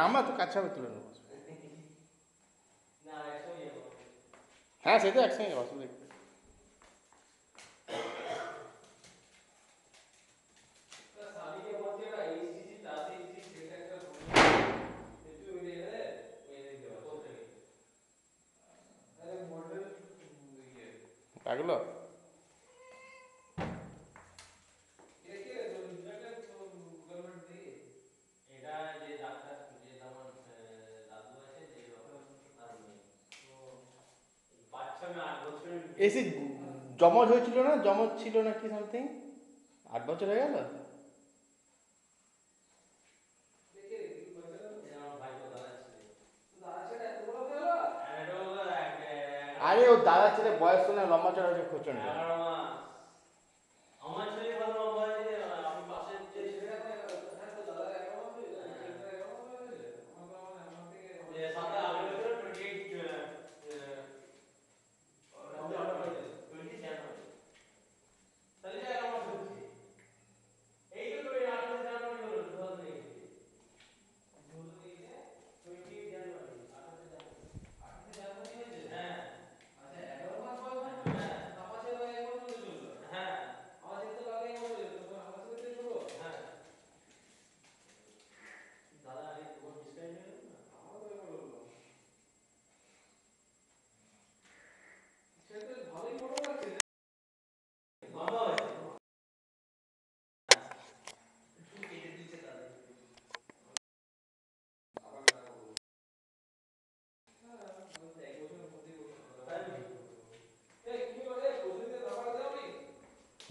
আমরা তো কাছে হবে তুলে নেবো। হ্যাঁ সে তো একসঙ্গে যাবো, অসুবিধা কি? লাগলো? এসি জমজ হয়েছিল না, জমজ ছিল না কি সামথিং? 8 বছর হয়ে গেল। আরে ও দাদা ছেলে বয়স শুনে লম্বা চড়া হয়েছে প্রচন্ড।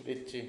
দিচ্ছি।